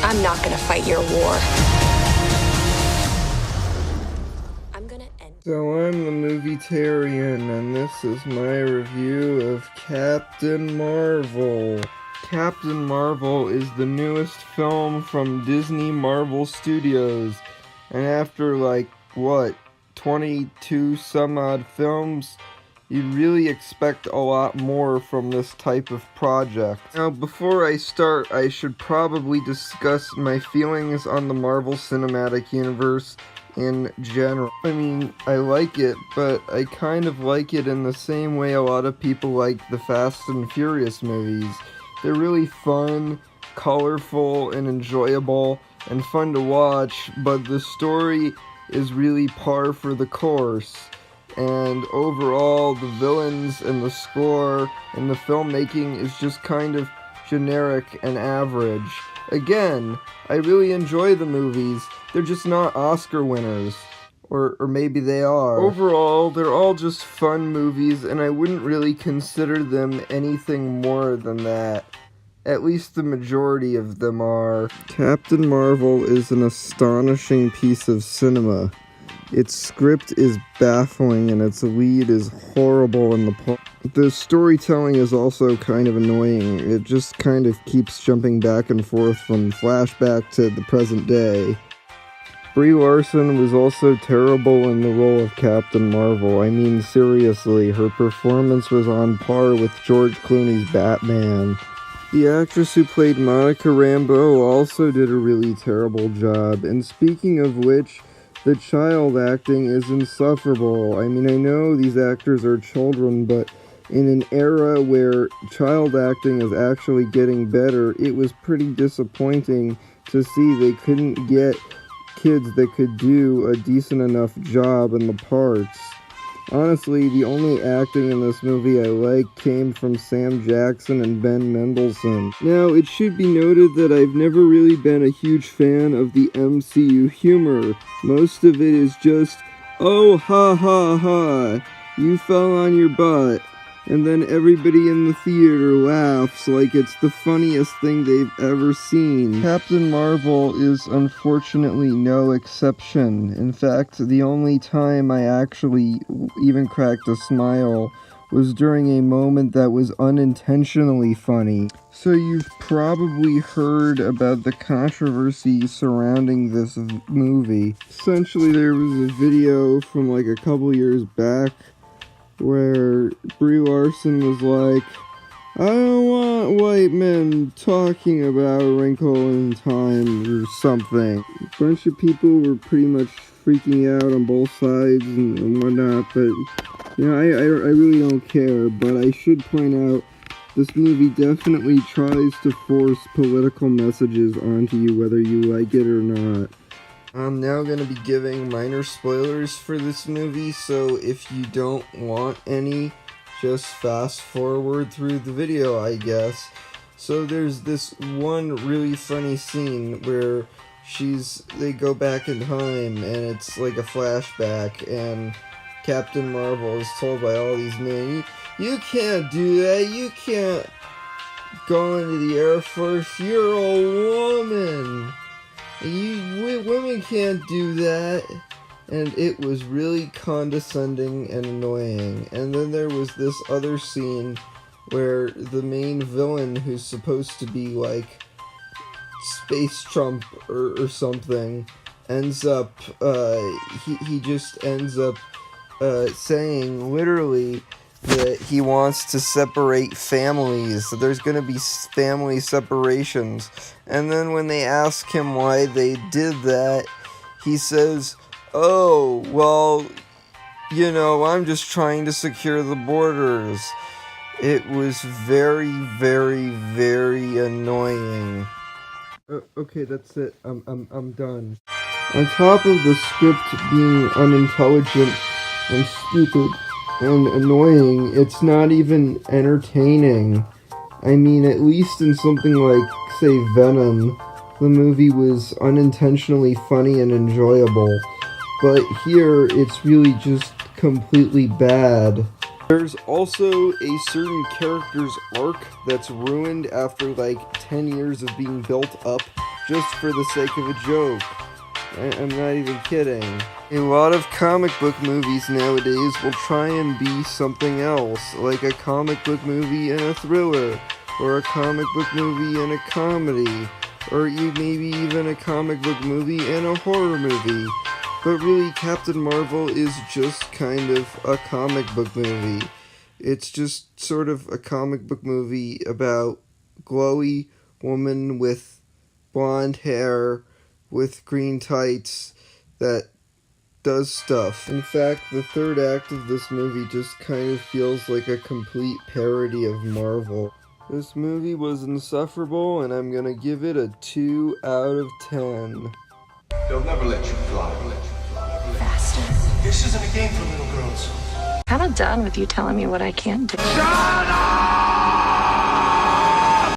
I'm not gonna fight your war. I'm gonna end. So I'm the Movietarian, and this is my review of Captain Marvel. Captain Marvel is the newest film from Disney Marvel Studios, and after 22 some odd films, you'd really expect a lot more from this type of project. Now, before I start, I should probably discuss my feelings on the Marvel Cinematic Universe in general. I mean, I like it, but I kind of like it in the same way a lot of people like the Fast and Furious movies. They're really fun, colorful, and enjoyable, and fun to watch, but the story is really par for the course. And overall, the villains and the score and the filmmaking is just kind of generic and average. Again, I really enjoy the movies, they're just not Oscar winners. Or maybe they are. Overall, they're all just fun movies, and I wouldn't really consider them anything more than that. At least the majority of them are. Captain Marvel is an astonishing piece of cinema. Its script is baffling, and its lead is horrible in the plot. The storytelling is also kind of annoying. It just kind of keeps jumping back and forth from flashback to the present day. Brie Larson was also terrible in the role of Captain Marvel. I mean, seriously, her performance was on par with George Clooney's Batman. The actress who played Monica Rambeau also did a really terrible job, and speaking of which, the child acting is insufferable. I mean, I know these actors are children, but in an era where child acting is actually getting better, it was pretty disappointing to see they couldn't get kids that could do a decent enough job in the parts. Honestly, the only acting in this movie I like came from Sam Jackson and Ben Mendelsohn. Now, it should be noted that I've never really been a huge fan of the MCU humor. Most of it is just, oh, ha ha ha, you fell on your butt. And then everybody in the theater laughs like it's the funniest thing they've ever seen. Captain Marvel is unfortunately no exception. In fact, the only time I actually even cracked a smile was during a moment that was unintentionally funny. So you've probably heard about the controversy surrounding this movie. Essentially, there was a video from a couple years back where Brie Larson was like, I don't want white men talking about A Wrinkle in Time or something. A bunch of people were pretty much freaking out on both sides and whatnot, but I really don't care. But I should point out, this movie definitely tries to force political messages onto you whether you like it or not. I'm now going to be giving minor spoilers for this movie, so if you don't want any, just fast forward through the video, I guess. So there's this one really funny scene where they go back in time, and it's like a flashback, and Captain Marvel is told by all these men, you can't do that, you can't go into the Air Force, you're a woman. Women can't do that. And it was really condescending and annoying. And then there was this other scene where the main villain, who's supposed to be like Space Trump or something, ends up, he just ends up saying literally that he wants to separate families, so there's going to be family separations. And then when they ask him why they did that, he says, oh, well, I'm just trying to secure the borders. It was very, very, very annoying. Okay, that's it. I'm done. On top of the script being unintelligent and stupid and annoying, it's not even entertaining. I mean, at least in something like, say, Venom, the movie was unintentionally funny and enjoyable. But here, it's really just completely bad. There's also a certain character's arc that's ruined after 10 years of being built up just for the sake of a joke. I'm not even kidding. A lot of comic book movies nowadays will try and be something else, like a comic book movie and a thriller, or a comic book movie and a comedy, or maybe even a comic book movie and a horror movie. But really, Captain Marvel is just kind of a comic book movie. It's just sort of a comic book movie about glowy woman with blonde hair with green tights that does stuff. In fact, the third act of this movie just kind of feels like a complete parody of Marvel. This movie was insufferable, and I'm gonna give it a 2 out of 10. They'll never let you fly. Faster. This isn't a game for little girls. Kinda done with you telling me what I can't do. Shut up!